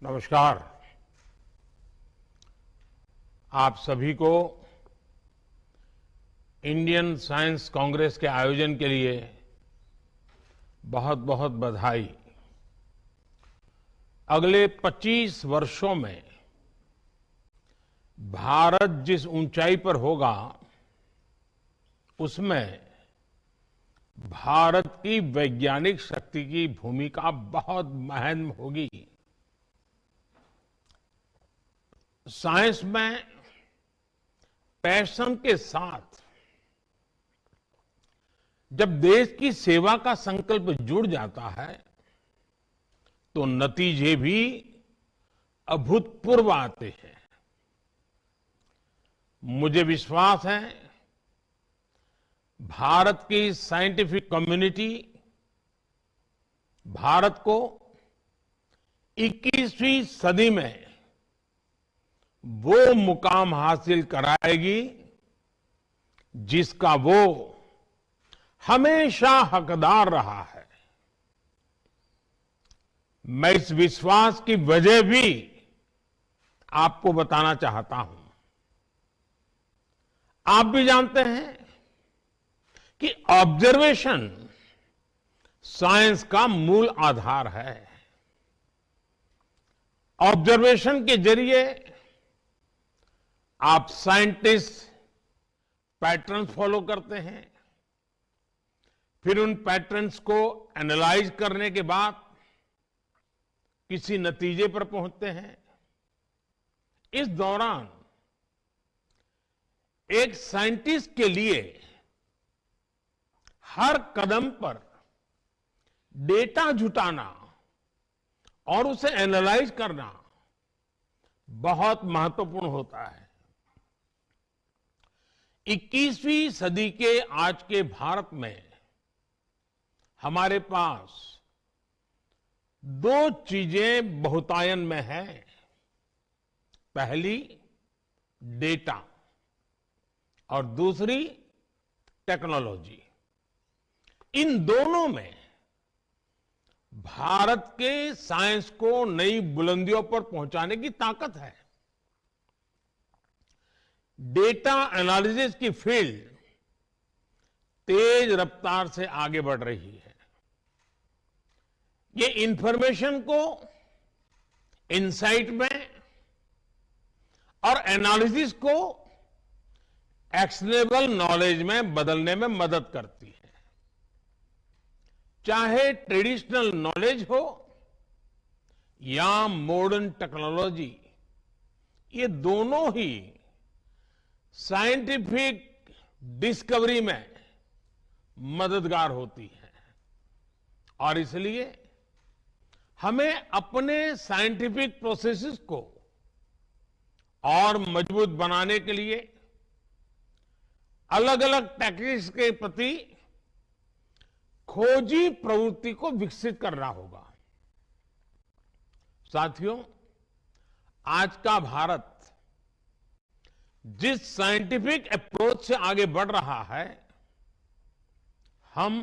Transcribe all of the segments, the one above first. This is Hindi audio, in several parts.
नमस्कार। आप सभी को इंडियन साइंस कांग्रेस के आयोजन के लिए बहुत बहुत बधाई। अगले 25 वर्षों में भारत जिस ऊंचाई पर होगा उसमें भारत की वैज्ञानिक शक्ति की भूमिका बहुत महत्वपूर्ण होगी। साइंस में पैशन के साथ जब देश की सेवा का संकल्प जुड़ जाता है तो नतीजे भी अभूतपूर्व आते हैं। मुझे विश्वास है भारत की साइंटिफिक कम्युनिटी भारत को 21वीं सदी में वो मुकाम हासिल कराएगी जिसका वो हमेशा हकदार रहा है। मैं इस विश्वास की वजह भी आपको बताना चाहता हूं। आप भी जानते हैं कि ऑब्जर्वेशन साइंस का मूल आधार है। ऑब्जर्वेशन के जरिए आप साइंटिस्ट पैटर्न फॉलो करते हैं, फिर उन पैटर्न्स को एनालाइज करने के बाद किसी नतीजे पर पहुंचते हैं। इस दौरान एक साइंटिस्ट के लिए हर कदम पर डेटा जुटाना और उसे एनालाइज करना बहुत महत्वपूर्ण होता है। 21वीं सदी के आज के भारत में हमारे पास दो चीजें बहुतायन में हैं। पहली डेटा और दूसरी टेक्नोलॉजी। इन दोनों में भारत के साइंस को नई बुलंदियों पर पहुंचाने की ताकत है। डेटा एनालिसिस की फील्ड तेज रफ्तार से आगे बढ़ रही है। ये इंफॉर्मेशन को इनसाइट में और एनालिसिस को एक्शनेबल नॉलेज में बदलने में मदद करती है। चाहे ट्रेडिशनल नॉलेज हो या मॉडर्न टेक्नोलॉजी, ये दोनों ही साइंटिफिक डिस्कवरी में मददगार होती है। और इसलिए हमें अपने साइंटिफिक प्रोसेसेस को और मजबूत बनाने के लिए अलग अलग टेक्निक्स के प्रति खोजी प्रवृत्ति को विकसित करना होगा। साथियों, आज का भारत जिस साइंटिफिक अप्रोच से आगे बढ़ रहा है, हम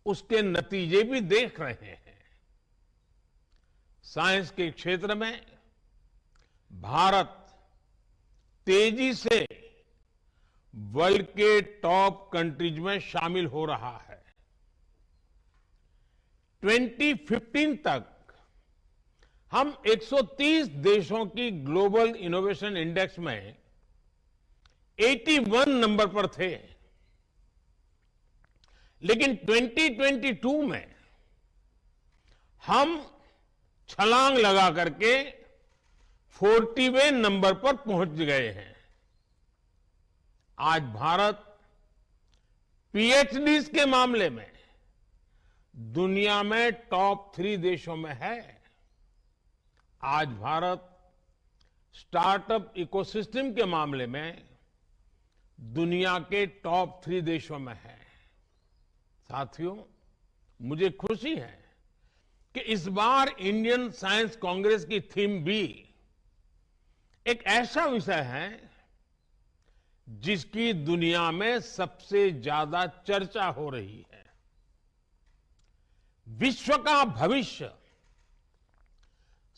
उसके नतीजे भी देख रहे हैं। साइंस के क्षेत्र में भारत तेजी से वर्ल्ड के टॉप कंट्रीज में शामिल हो रहा है। 2015 तक हम 130 देशों की ग्लोबल इनोवेशन इंडेक्स में 81 नंबर पर थे, लेकिन 2022 में हम छलांग लगा करके 40वें नंबर पर पहुंच गए हैं। आज भारत पीएचडीज के मामले में दुनिया में टॉप 3 देशों में है। आज भारत स्टार्टअप इकोसिस्टम के मामले में दुनिया के टॉप 3 देशों में है। साथियों, मुझे खुशी है कि इस बार इंडियन साइंस कांग्रेस की थीम भी एक ऐसा विषय है जिसकी दुनिया में सबसे ज्यादा चर्चा हो रही है। विश्व का भविष्य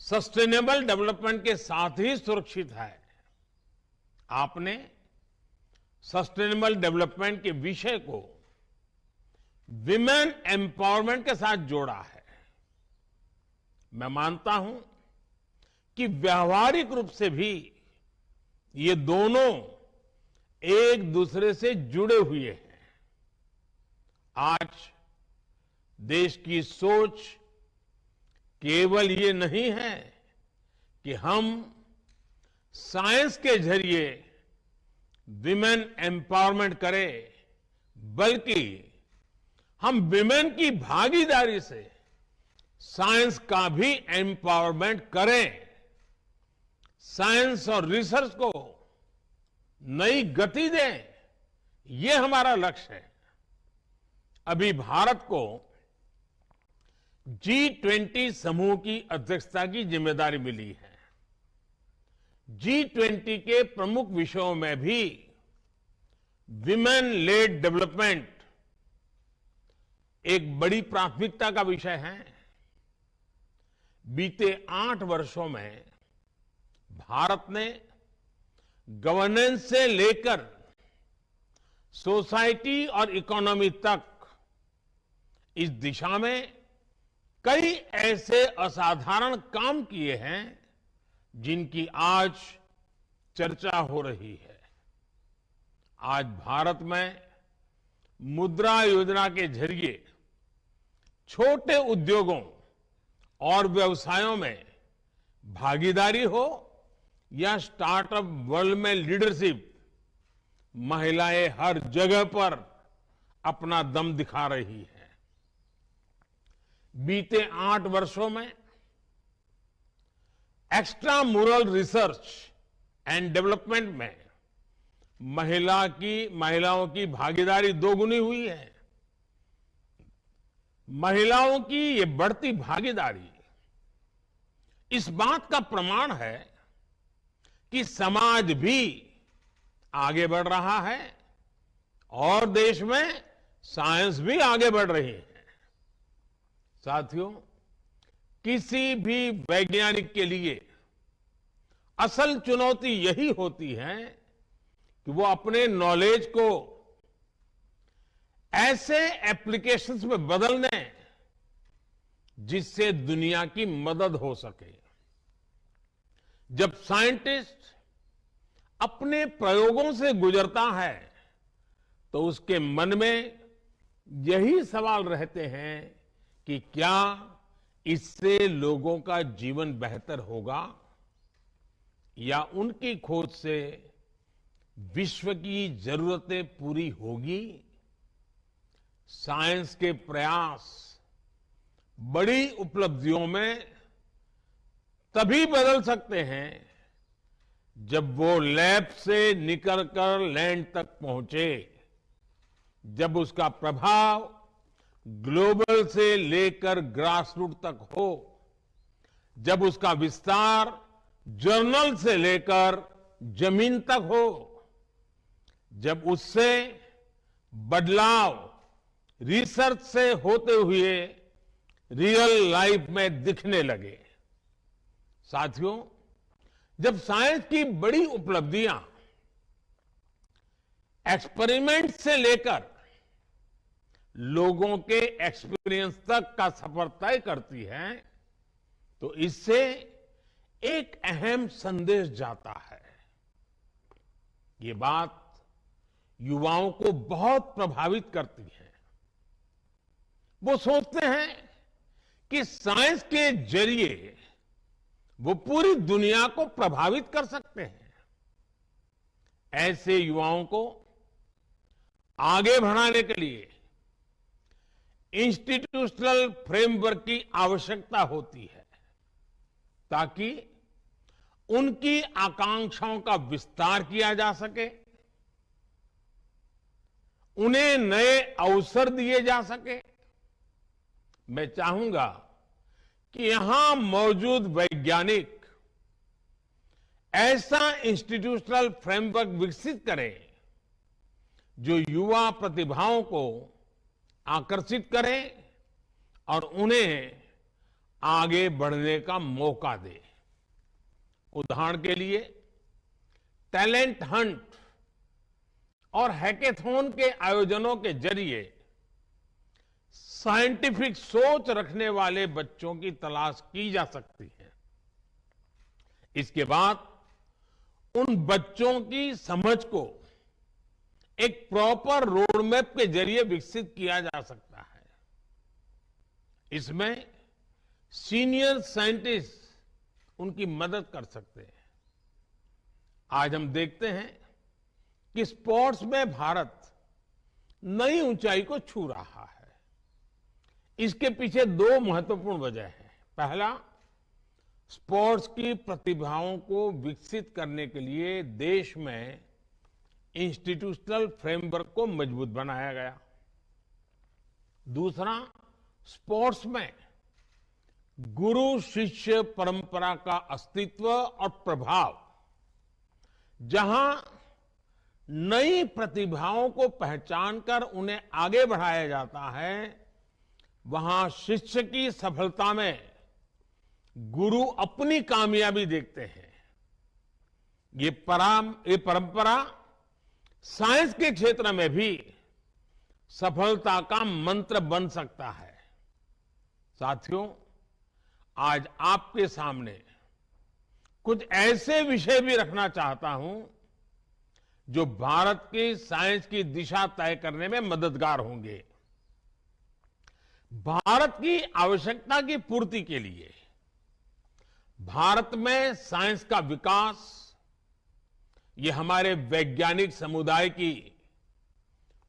सस्टेनेबल डेवलपमेंट के साथ ही सुरक्षित है। आपने सस्टेनेबल डेवलपमेंट के विषय को विमेन एम्पावरमेंट के साथ जोड़ा है। मैं मानता हूं कि व्यावहारिक रूप से भी ये दोनों एक दूसरे से जुड़े हुए हैं। आज देश की सोच केवल ये नहीं है कि हम साइंस के जरिए विमेन एम्पावरमेंट करें, बल्कि हम विमेन की भागीदारी से साइंस का भी एम्पावरमेंट करें। साइंस और रिसर्च को नई गति दें, ये हमारा लक्ष्य है। अभी भारत को G20 समूह की अध्यक्षता की जिम्मेदारी मिली है। G20 के प्रमुख विषयों में भी विमेन लेड डेवलपमेंट एक बड़ी प्राथमिकता का विषय है। बीते 8 वर्षों में भारत ने गवर्नेंस से लेकर सोसाइटी और इकोनॉमी तक इस दिशा में कई ऐसे असाधारण काम किए हैं जिनकी आज चर्चा हो रही है। आज भारत में मुद्रा योजना के जरिए छोटे उद्योगों और व्यवसायों में भागीदारी हो या स्टार्टअप वर्ल्ड में लीडरशिप, महिलाएं हर जगह पर अपना दम दिखा रही हैं। बीते 8 वर्षों में एक्स्ट्रा मुरल रिसर्च एंड डेवलपमेंट में महिलाओं की भागीदारी दोगुनी हुई है। महिलाओं की ये बढ़ती भागीदारी इस बात का प्रमाण है कि समाज भी आगे बढ़ रहा है और देश में साइंस भी आगे बढ़ रही है। साथियों, किसी भी वैज्ञानिक के लिए असल चुनौती यही होती है कि वो अपने नॉलेज को ऐसे एप्लीकेशंस में बदल दें जिससे दुनिया की मदद हो सके। जब साइंटिस्ट अपने प्रयोगों से गुजरता है तो उसके मन में यही सवाल रहते हैं कि क्या इससे लोगों का जीवन बेहतर होगा या उनकी खोज से विश्व की जरूरतें पूरी होगी। साइंस के प्रयास बड़ी उपलब्धियों में तभी बदल सकते हैं जब वो लैब से निकलकर लैंड तक पहुंचे, जब उसका प्रभाव ग्लोबल से लेकर ग्रासरूट तक हो, जब उसका विस्तार जर्नल से लेकर जमीन तक हो, जब उससे बदलाव रिसर्च से होते हुए रियल लाइफ में दिखने लगे। साथियों, जब साइंस की बड़ी उपलब्धियां एक्सपेरिमेंट से लेकर लोगों के एक्सपीरियंस तक का सफर तय करती है तो इससे एक अहम संदेश जाता है। ये बात युवाओं को बहुत प्रभावित करती है। वो सोचते हैं कि साइंस के जरिए वो पूरी दुनिया को प्रभावित कर सकते हैं। ऐसे युवाओं को आगे बढ़ाने के लिए इंस्टीट्यूशनल फ्रेमवर्क की आवश्यकता होती है ताकि उनकी आकांक्षाओं का विस्तार किया जा सके, उन्हें नए अवसर दिए जा सके। मैं चाहूंगा कि यहां मौजूद वैज्ञानिक ऐसा इंस्टीट्यूशनल फ्रेमवर्क विकसित करें जो युवा प्रतिभाओं को आकर्षित करे और उन्हें आगे बढ़ने का मौका दे। उदाहरण के लिए टैलेंट हंट और हैकेथॉन के आयोजनों के जरिए साइंटिफिक सोच रखने वाले बच्चों की तलाश की जा सकती है। इसके बाद उन बच्चों की समझ को एक प्रॉपर रोड मैप के जरिए विकसित किया जा सकता है। इसमें सीनियर साइंटिस्ट उनकी मदद कर सकते हैं। आज हम देखते हैं कि स्पोर्ट्स में भारत नई ऊंचाई को छू रहा है। इसके पीछे दो महत्वपूर्ण वजह है। पहला, स्पोर्ट्स की प्रतिभाओं को विकसित करने के लिए देश में इंस्टीट्यूशनल फ्रेमवर्क को मजबूत बनाया गया। दूसरा, स्पोर्ट्स में गुरु शिष्य परंपरा का अस्तित्व और प्रभाव, जहां नई प्रतिभाओं को पहचानकर उन्हें आगे बढ़ाया जाता है, वहां शिष्य की सफलता में गुरु अपनी कामयाबी देखते हैं। ये परंपरा साइंस के क्षेत्र में भी सफलता का मंत्र बन सकता है। साथियों, आज आपके सामने कुछ ऐसे विषय भी रखना चाहता हूं जो भारत की साइंस की दिशा तय करने में मददगार होंगे। भारत की आवश्यकता की पूर्ति के लिए भारत में साइंस का विकास, ये हमारे वैज्ञानिक समुदाय की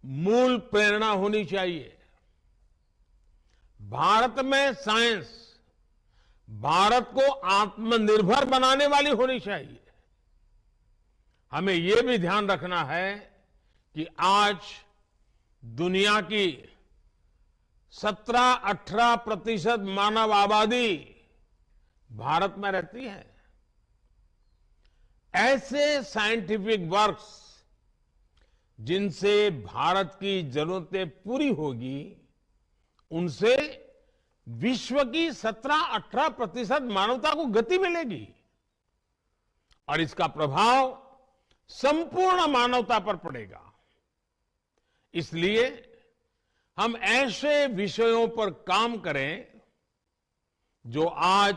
मूल प्रेरणा होनी चाहिए। भारत में साइंस भारत को आत्मनिर्भर बनाने वाली होनी चाहिए। हमें यह भी ध्यान रखना है कि आज दुनिया की 17-18% मानव आबादी भारत में रहती है। ऐसे साइंटिफिक वर्क्स जिनसे भारत की जरूरतें पूरी होगी, उनसे विश्व की 17-18% मानवता को गति मिलेगी और इसका प्रभाव संपूर्ण मानवता पर पड़ेगा। इसलिए हम ऐसे विषयों पर काम करें जो आज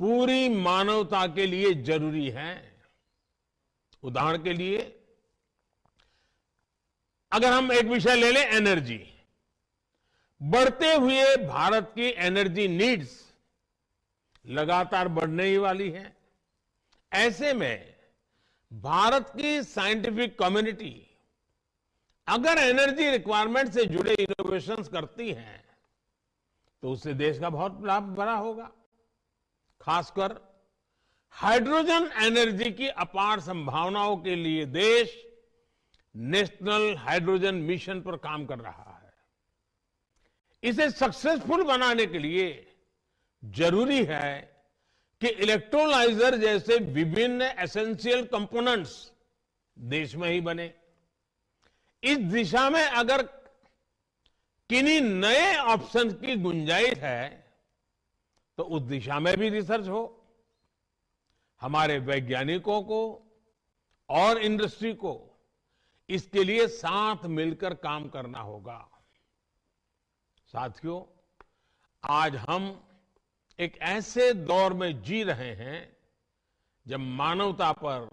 पूरी मानवता के लिए जरूरी है। उदाहरण के लिए अगर हम एक विषय ले लें, एनर्जी। बढ़ते हुए भारत की एनर्जी नीड्स लगातार बढ़ने ही वाली है। ऐसे में भारत की साइंटिफिक कम्युनिटी अगर एनर्जी रिक्वायरमेंट से जुड़े इनोवेशंस करती है तो उससे देश का बहुत लाभ बड़ा होगा। खासकर हाइड्रोजन एनर्जी की अपार संभावनाओं के लिए देश नेशनल हाइड्रोजन मिशन पर काम कर रहा है। इसे सक्सेसफुल बनाने के लिए जरूरी है कि इलेक्ट्रोलाइजर जैसे विभिन्न एसेंशियल कंपोनेंट्स देश में ही बने। इस दिशा में अगर किन्हीं नए ऑप्शन की गुंजाइश है तो उस दिशा में भी रिसर्च हो। हमारे वैज्ञानिकों को और इंडस्ट्री को इसके लिए साथ मिलकर काम करना होगा। साथियों, आज हम एक ऐसे दौर में जी रहे हैं जब मानवता पर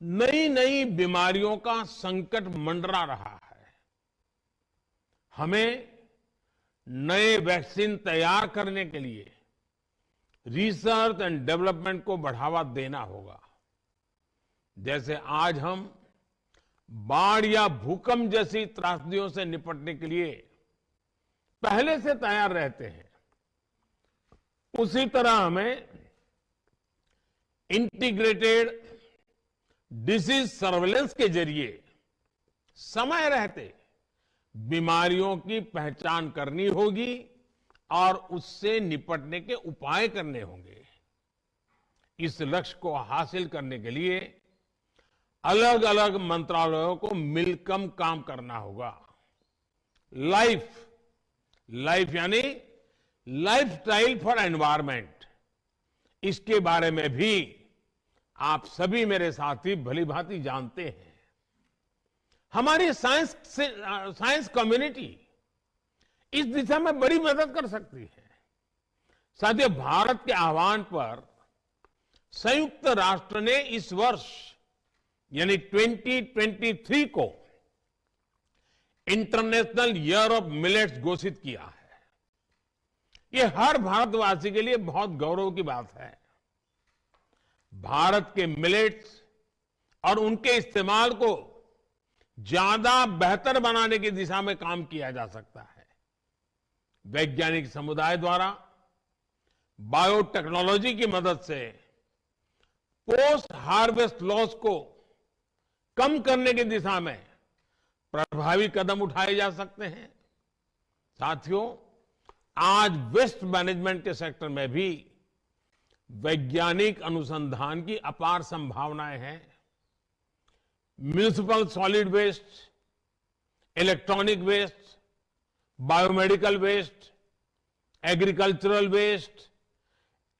नई नई बीमारियों का संकट मंडरा रहा है। हमें नए वैक्सीन तैयार करने के लिए रिसर्च एंड डेवलपमेंट को बढ़ावा देना होगा। जैसे आज हम बाढ़ या भूकंप जैसी त्रासदियों से निपटने के लिए पहले से तैयार रहते हैं, उसी तरह हमें इंटीग्रेटेड डिसीज सर्वेलेंस के जरिए समय रहते बीमारियों की पहचान करनी होगी और उससे निपटने के उपाय करने होंगे। इस लक्ष्य को हासिल करने के लिए अलग अलग मंत्रालयों को मिलकर काम करना होगा। लाइफ यानी लाइफस्टाइल फॉर एनवायरमेंट, इसके बारे में भी आप सभी मेरे साथी भलीभांति जानते हैं। हमारी साइंस कम्युनिटी इस दिशा में बड़ी मदद कर सकती है। साथियों, भारत के आह्वान पर संयुक्त राष्ट्र ने इस वर्ष यानी 2023 को इंटरनेशनल ईयर ऑफ मिलेट्स घोषित किया है। ये हर भारतवासी के लिए बहुत गौरव की बात है। भारत के मिलेट्स और उनके इस्तेमाल को ज्यादा बेहतर बनाने की दिशा में काम किया जा सकता है। वैज्ञानिक समुदाय द्वारा बायोटेक्नोलॉजी की मदद से पोस्ट हार्वेस्ट लॉस को कम करने की दिशा में प्रभावी कदम उठाए जा सकते हैं। साथियों, आज वेस्ट मैनेजमेंट के सेक्टर में भी वैज्ञानिक अनुसंधान की अपार संभावनाएं हैं। Municipal solid waste, electronic waste, biomedical waste, agricultural waste,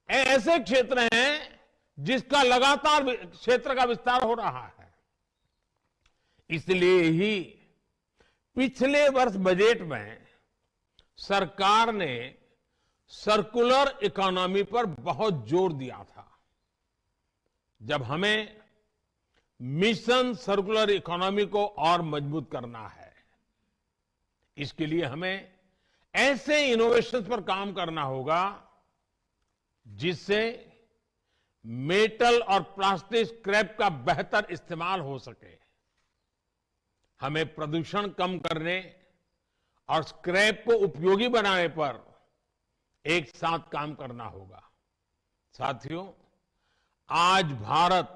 ऐसे क्षेत्र हैं जिसका लगातार क्षेत्र का विस्तार हो रहा है। इसलिए ही पिछले वर्ष बजट में सरकार ने सर्कुलर इकोनॉमी पर बहुत जोर दिया था। जब हमें मिशन सर्कुलर इकोनॉमी को और मजबूत करना है, इसके लिए हमें ऐसे इनोवेशंस पर काम करना होगा जिससे मेटल और प्लास्टिक स्क्रैप का बेहतर इस्तेमाल हो सके। हमें प्रदूषण कम करने और स्क्रैप को उपयोगी बनाने पर एक साथ काम करना होगा। साथियों, आज भारत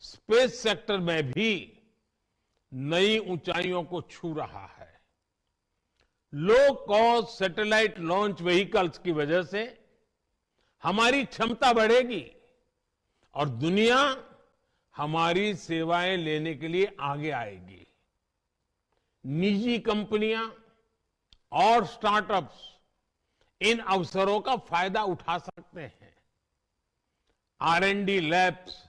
स्पेस सेक्टर में भी नई ऊंचाइयों को छू रहा है। Low cost satellite launch vehicles की वजह से हमारी क्षमता बढ़ेगी और दुनिया हमारी सेवाएं लेने के लिए आगे आएगी। निजी कंपनियां और स्टार्टअप्स इन अवसरों का फायदा उठा सकते हैं। R&D लैब्स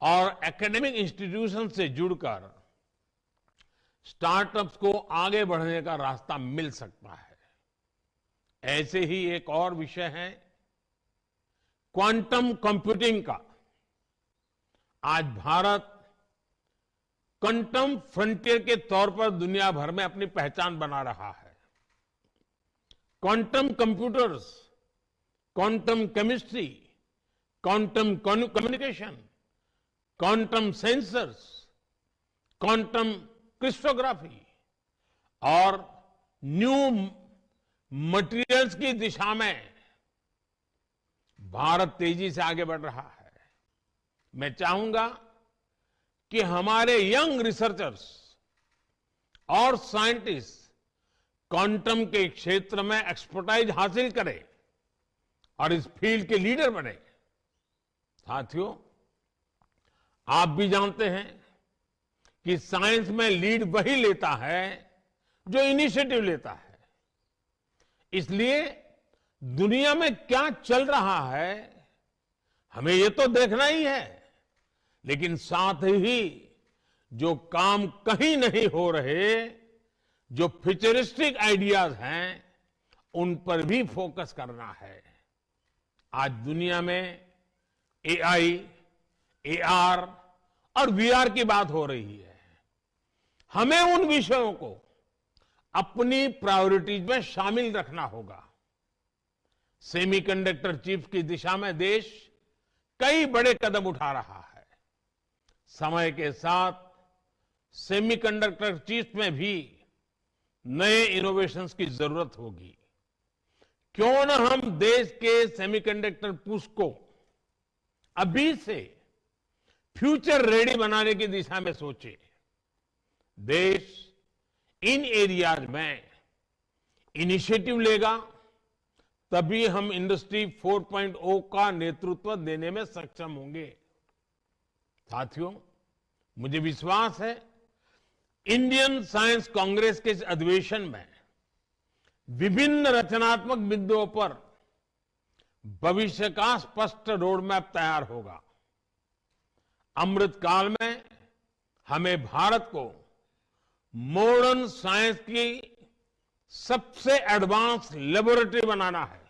और एकेडमिक इंस्टीट्यूशन से जुड़कर स्टार्टअप्स को आगे बढ़ने का रास्ता मिल सकता है। ऐसे ही एक और विषय है क्वांटम कंप्यूटिंग का। आज भारत क्वांटम फ्रंटियर के तौर पर दुनिया भर में अपनी पहचान बना रहा है। Quantum computers, quantum chemistry, quantum communication, quantum sensors, quantum cryptography और न्यू मटेरियल्स की दिशा में भारत तेजी से आगे बढ़ रहा है। मैं चाहूंगा कि हमारे यंग रिसर्चर्स और साइंटिस्ट क्वांटम के क्षेत्र में एक्सपर्टाइज हासिल करें और इस फील्ड के लीडर बने। साथियों, आप भी जानते हैं कि साइंस में लीड वही लेता है जो इनिशिएटिव लेता है। इसलिए दुनिया में क्या चल रहा है हमें ये तो देखना ही है, लेकिन साथ ही जो काम कहीं नहीं हो रहे, जो फ्यूचरिस्टिक आइडियाज हैं, उन पर भी फोकस करना है। आज दुनिया में AI, AR और VR की बात हो रही है। हमें उन विषयों को अपनी प्रायोरिटीज में शामिल रखना होगा। सेमीकंडक्टर चिप्स की दिशा में देश कई बड़े कदम उठा रहा है। समय के साथ सेमीकंडक्टर चिप्स में भी नए इनोवेशंस की जरूरत होगी। क्यों न हम देश के सेमीकंडक्टर पुश को अभी से फ्यूचर रेडी बनाने की दिशा में सोचे। देश इन एरियाज में इनिशिएटिव लेगा, तभी हम इंडस्ट्री 4.0 का नेतृत्व देने में सक्षम होंगे। साथियों, मुझे विश्वास है इंडियन साइंस कांग्रेस के इस अधिवेशन में विभिन्न रचनात्मक बिंदुओं पर भविष्य का स्पष्ट रोड मैप तैयार होगा। अमृत काल में हमें भारत को मॉडर्न साइंस की सबसे एडवांस लेबोरेटरी बनाना है।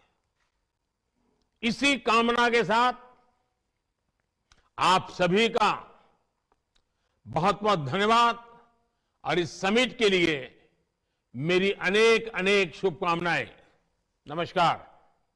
इसी कामना के साथ आप सभी का बहुत बहुत धन्यवाद और इस समिट के लिए मेरी अनेक अनेक शुभकामनाएं। नमस्कार।